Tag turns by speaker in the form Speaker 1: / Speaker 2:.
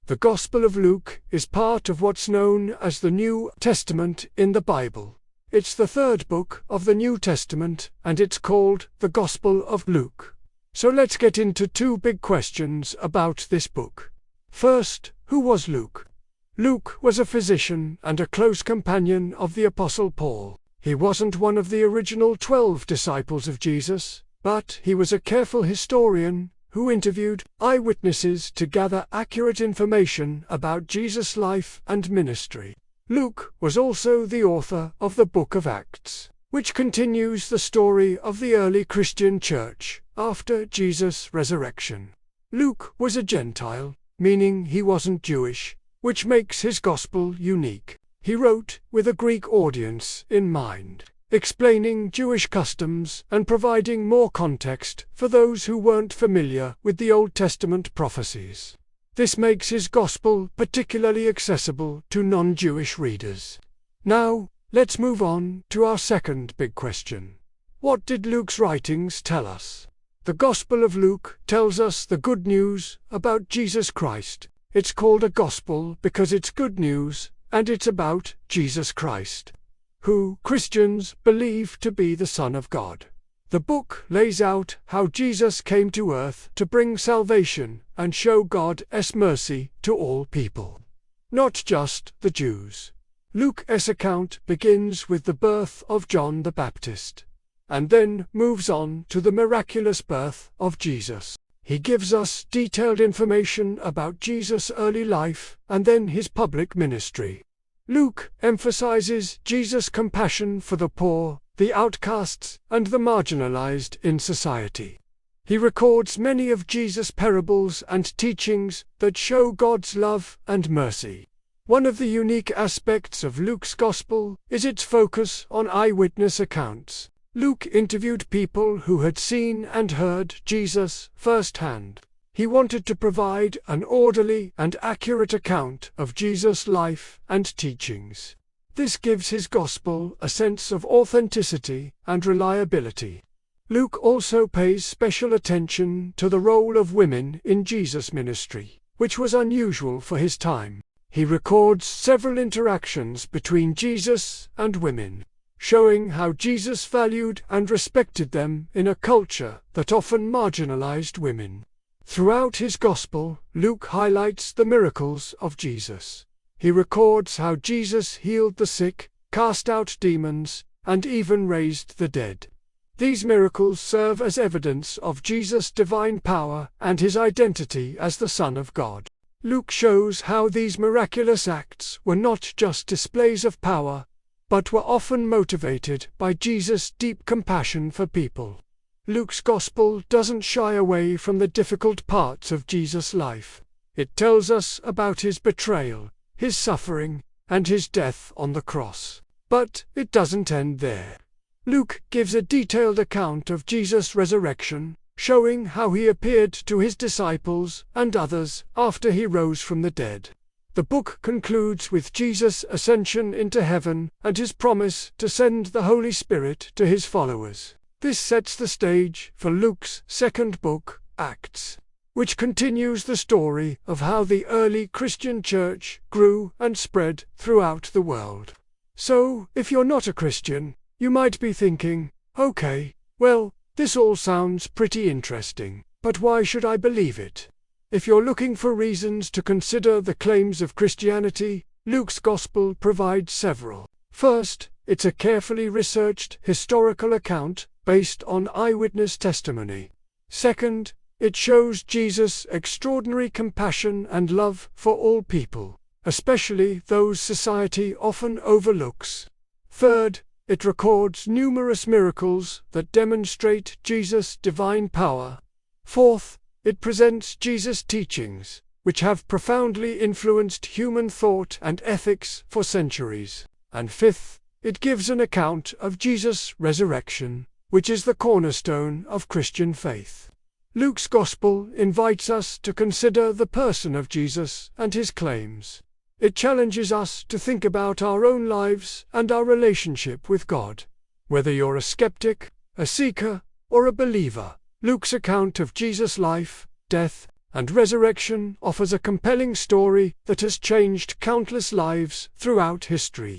Speaker 1: The Gospel of Luke is part of what's known as the New Testament in the Bible. It's the third book of the New Testament, and it's called the Gospel of Luke. So let's get into two big questions about this book. First, who was Luke? Luke was a physician and a close companion of the Apostle Paul. He wasn't one of the original 12 disciples of Jesus, but he was a careful historian who interviewed eyewitnesses to gather accurate information about Jesus' life and ministry. Luke was also the author of the Book of Acts, which continues the story of the early Christian church after Jesus' resurrection. Luke was a Gentile, meaning he wasn't Jewish, which makes his gospel unique. He wrote with a Greek audience in mind, explaining Jewish customs and providing more context for those who weren't familiar with the Old Testament prophecies. This makes his gospel particularly accessible to non-Jewish readers. Now, let's move on to our second big question. What did Luke's writings tell us? The Gospel of Luke tells us the good news about Jesus Christ. It's called a gospel because it's good news, and it's about Jesus Christ, who Christians believe to be the Son of God. The book lays out how Jesus came to earth to bring salvation and show God's mercy to all people, not just the Jews. Luke's account begins with the birth of John the Baptist, and then moves on to the miraculous birth of Jesus. He gives us detailed information about Jesus' early life and then his public ministry. Luke emphasizes Jesus' compassion for the poor, the outcasts, and the marginalized in society. He records many of Jesus' parables and teachings that show God's love and mercy. One of the unique aspects of Luke's gospel is its focus on eyewitness accounts. Luke interviewed people who had seen and heard Jesus firsthand. He wanted to provide an orderly and accurate account of Jesus' life and teachings. This gives his gospel a sense of authenticity and reliability. Luke also pays special attention to the role of women in Jesus' ministry, which was unusual for his time. He records several interactions between Jesus and women, showing how Jesus valued and respected them in a culture that often marginalized women. Throughout his gospel, Luke highlights the miracles of Jesus. He records how Jesus healed the sick, cast out demons, and even raised the dead. These miracles serve as evidence of Jesus' divine power and his identity as the Son of God. Luke shows how these miraculous acts were not just displays of power, but were often motivated by Jesus' deep compassion for people. Luke's gospel doesn't shy away from the difficult parts of Jesus' life. It tells us about his betrayal, his suffering, and his death on the cross. But it doesn't end there. Luke gives a detailed account of Jesus' resurrection, showing how he appeared to his disciples and others after he rose from the dead. The book concludes with Jesus' ascension into heaven and his promise to send the Holy Spirit to his followers. This sets the stage for Luke's second book, Acts, which continues the story of how the early Christian church grew and spread throughout the world. So, if you're not a Christian, you might be thinking, okay, well, this all sounds pretty interesting, but why should I believe it? If you're looking for reasons to consider the claims of Christianity, Luke's Gospel provides several. First, it's a carefully researched historical account based on eyewitness testimony. Second, it shows Jesus' extraordinary compassion and love for all people, especially those society often overlooks. Third, it records numerous miracles that demonstrate Jesus' divine power. Fourth, it presents Jesus' teachings, which have profoundly influenced human thought and ethics for centuries. And fifth, it gives an account of Jesus' resurrection, which is the cornerstone of Christian faith. Luke's Gospel invites us to consider the person of Jesus and his claims. It challenges us to think about our own lives and our relationship with God. Whether you're a skeptic, a seeker, or a believer, Luke's account of Jesus' life, death, and resurrection offers a compelling story that has changed countless lives throughout history.